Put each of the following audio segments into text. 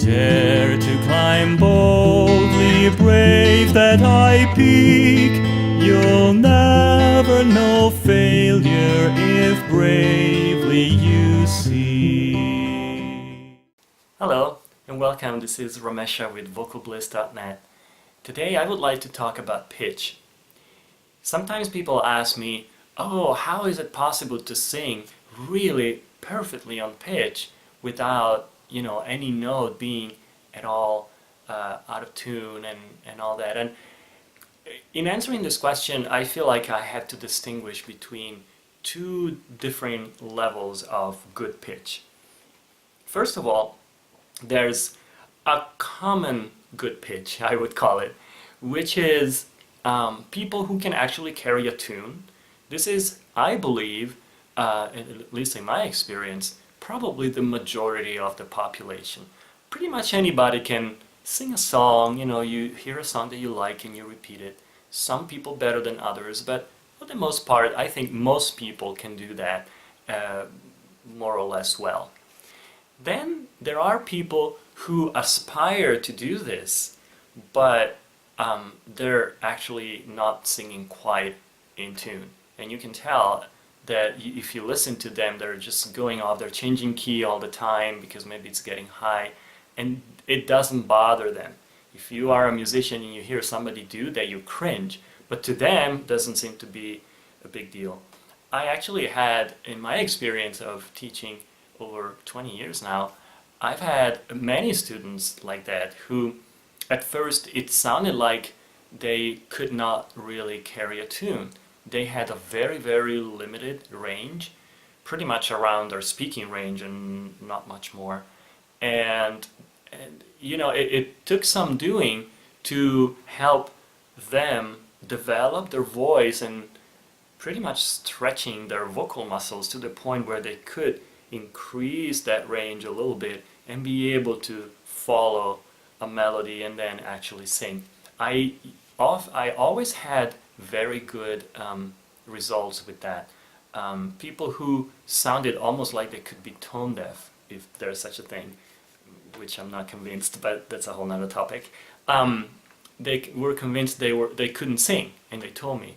Dare to climb boldly, brave that high peak. You'll never know failure if bravely you seek. Hello and welcome. This is Ramesha with vocalbliss.net. Today I would like to talk about pitch. Sometimes people ask me, oh, how is it possible to sing really perfectly on pitch without, any note being at all out of tune and all that? And in answering this question, I feel like I have to distinguish between two different levels of good pitch. First of all, there's a common good pitch, I would call it, which is people who can actually carry a tune. This is, I believe, at least in my experience, probably the majority of the population. Pretty much anybody can sing a song, you hear a song that you like and you repeat it. Some people better than others, but for the most part, I think most people can do that more or less well. Then there are people who aspire to do this, but they're actually not singing quite in tune. And you can tell that if you listen to them, they're just going off, they're changing key all the time because maybe it's getting high, and it doesn't bother them. If you are a musician and you hear somebody do that, you cringe, but to them, it doesn't seem to be a big deal. I actually had, in my experience of teaching over 20 years now, I've had many students like that who, at first, it sounded like they could not really carry a tune. They had a very, very limited range, pretty much around their speaking range and not much more. And it took some doing to help them develop their voice and pretty much stretching their vocal muscles to the point where they could increase that range a little bit and be able to follow a melody and then actually sing. I always had very good results with that. People who sounded almost like they could be tone deaf, if there's such a thing, which I'm not convinced, but that's a whole nother topic. They were convinced they couldn't sing, and they told me,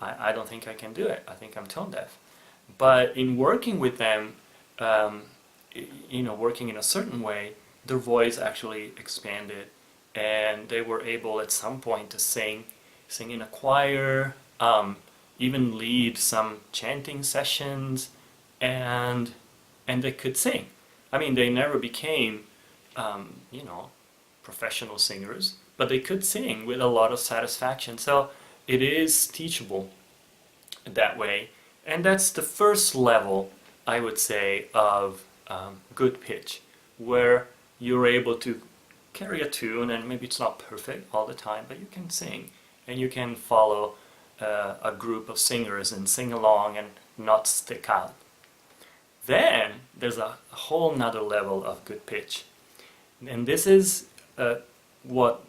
I don't think I can do it. I think I'm tone deaf. But in working with them, working in a certain way, their voice actually expanded, and they were able at some point to sing in a choir, even lead some chanting sessions, and they could sing. I mean, they never became, professional singers, but they could sing with a lot of satisfaction. So it is teachable that way, and that's the first level, I would say, of good pitch, where you're able to carry a tune, and maybe it's not perfect all the time, but you can sing, and you can follow a group of singers and sing along and not stick out. Then there's a whole nother level of good pitch, and this is what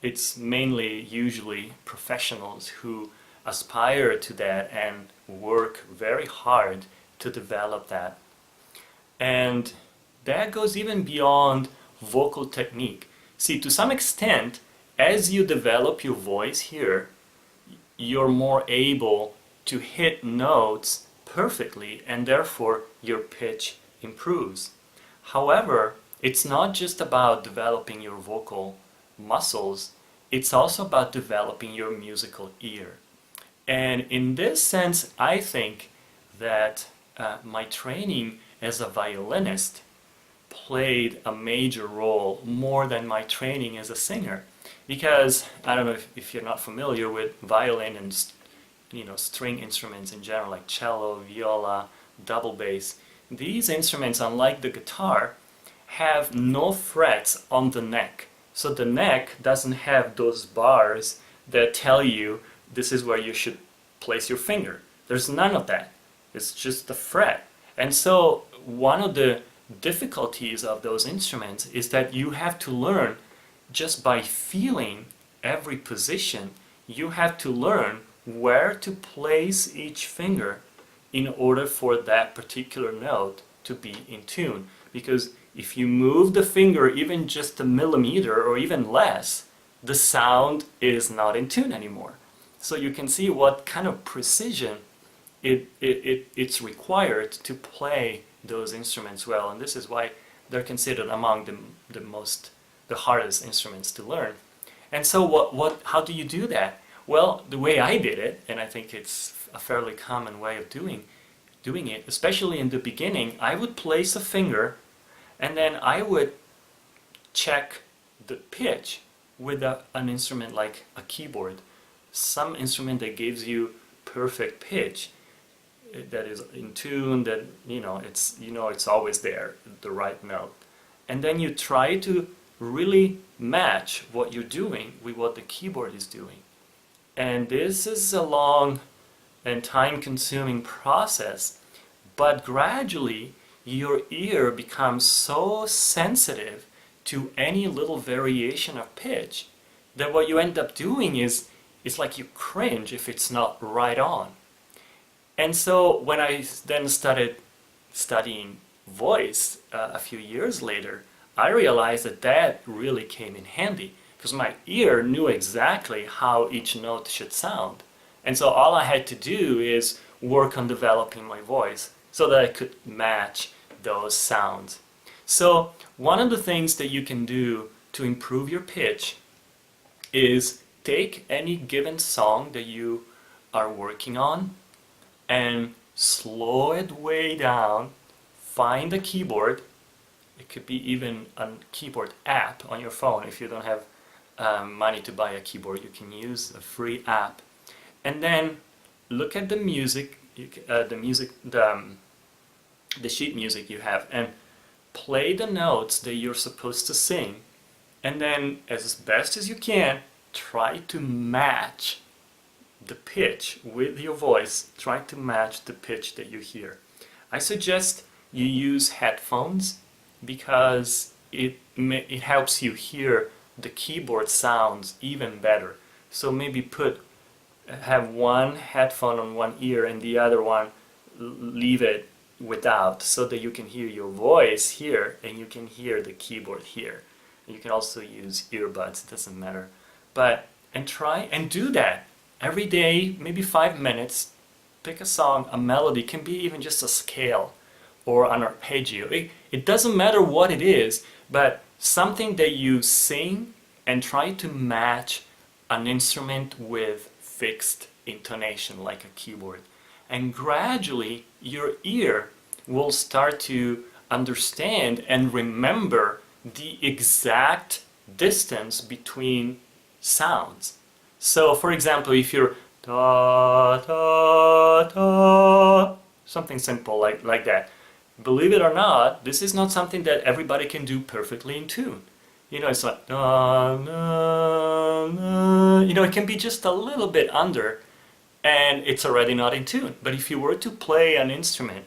it's mainly usually professionals who aspire to that and work very hard to develop that. And that goes even beyond vocal technique. See, to some extent, as you develop your voice here, you're more able to hit notes perfectly, and therefore your pitch improves. However, it's not just about developing your vocal muscles, it's also about developing your musical ear. And in this sense, I think that my training as a violinist played a major role more than my training as a singer. Because, I don't know if you're not familiar with violin and string instruments in general, like cello, viola, double bass, these instruments, unlike the guitar, have no frets on the neck. So the neck doesn't have those bars that tell you this is where you should place your finger. There's none of that. It's just the fret. And so one of the difficulties of those instruments is that you have to learn just by feeling every position. You have to learn where to place each finger in order for that particular note to be in tune. Because if you move the finger even just a millimeter or even less, the sound is not in tune anymore. So you can see what kind of precision it's required to play those instruments well, and this is why they're considered among the hardest instruments to learn. And so how do you do that? Well, the way I did it, and I think it's a fairly common way of doing it, especially in the beginning, I would place a finger and then I would check the pitch with an instrument like a keyboard. Some instrument that gives you perfect pitch, that is in tune, that it's always there, the right note. And then you try to really match what you're doing with what the keyboard is doing. And this is a long and time-consuming process, but gradually your ear becomes so sensitive to any little variation of pitch that what you end up doing is it's like you cringe if it's not right on. And so when I then started studying voice a few years later, I realized that really came in handy, because my ear knew exactly how each note should sound. And so all I had to do is work on developing my voice so that I could match those sounds. So one of the things that you can do to improve your pitch is take any given song that you are working on and slow it way down. Find a keyboard. It could be even a keyboard app on your phone. If you don't have money to buy a keyboard, you can use a free app. And then look at the music, the sheet music you have, and play the notes that you're supposed to sing. And then, as best as you can, try to match the pitch with your voice. Try to match the pitch that you hear. I suggest you use headphones because it helps you hear the keyboard sounds even better. So maybe have one headphone on one ear and the other one leave it without, so that you can hear your voice here and you can hear the keyboard here. You can also use earbuds, it doesn't matter. And try and do that every day, maybe 5 minutes. Pick a song, a melody, can be even just a scale or an arpeggio. It doesn't matter what it is, but something that you sing and try to match an instrument with fixed intonation like a keyboard. And gradually your ear will start to understand and remember the exact distance between sounds. So for example, if you're da da da, something simple like that, believe it or not, this is not something that everybody can do perfectly in tune. It's like da, na, na. It can be just a little bit under and it's already not in tune. But if you were to play an instrument,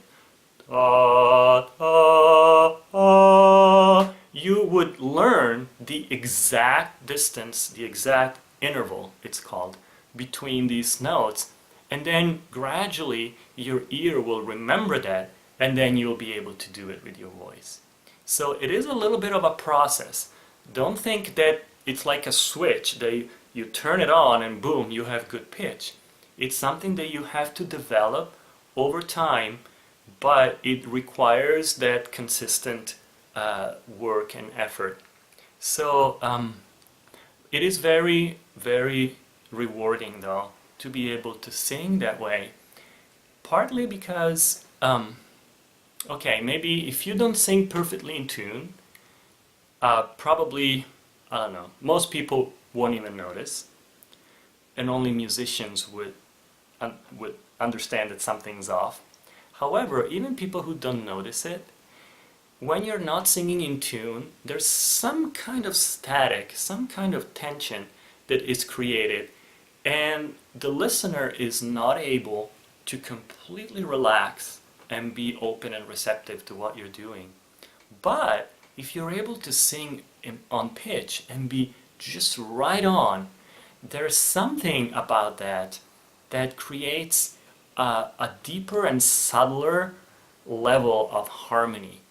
da, da, da, you would learn the exact distance, the exact interval, it's called, between these notes, and then gradually your ear will remember that, and then you'll be able to do it with your voice. So it is a little bit of a process. Don't think that it's like a switch that you turn it on and boom, you have good pitch. It's something that you have to develop over time, but it requires that consistent work and effort. So it is very, very rewarding though to be able to sing that way, partly because okay, maybe if you don't sing perfectly in tune, probably, I don't know, most people won't even notice, and only musicians would understand that something's off. However, even people who don't notice it, when you're not singing in tune, there's some kind of static, some kind of tension that is created, and the listener is not able to completely relax and be open and receptive to what you're doing. But if you're able to sing on pitch and be just right on, there's something about that that creates a deeper and subtler level of harmony.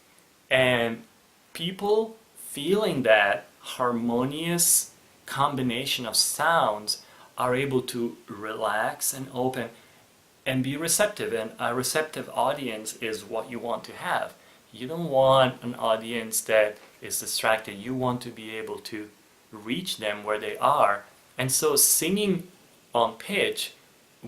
And people feeling that harmonious combination of sounds are able to relax and open and be receptive, and a receptive audience is what you want to have. You don't want an audience that is distracted. You want to be able to reach them where they are. And so singing on pitch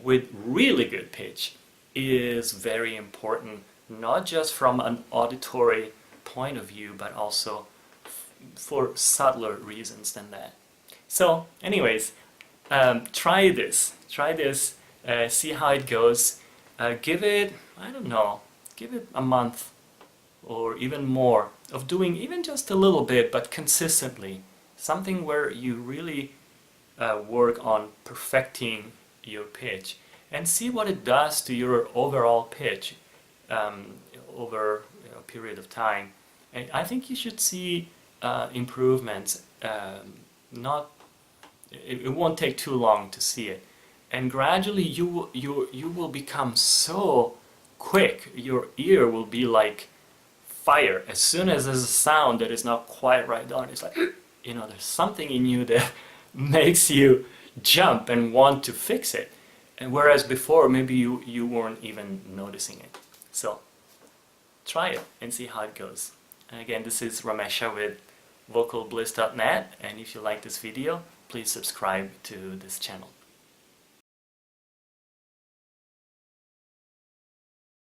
with really good pitch is very important, not just from an auditory point of view, but also for subtler reasons than that. So anyways, try this, see how it goes. Give it, I don't know, give it a month or even more of doing even just a little bit, but consistently. Something where you really work on perfecting your pitch and see what it does to your overall pitch over a period of time. And I think you should see improvements. It won't take too long to see it, and gradually you will become so quick. Your ear will be like fire. As soon as there's a sound that is not quite right on, it's like, you know, there's something in you that makes you jump and want to fix it. And whereas before maybe you weren't even noticing it. So try it and see how it goes. And again, this is Ramesha with vocalbliss.net, and if you like this video, please subscribe to this channel.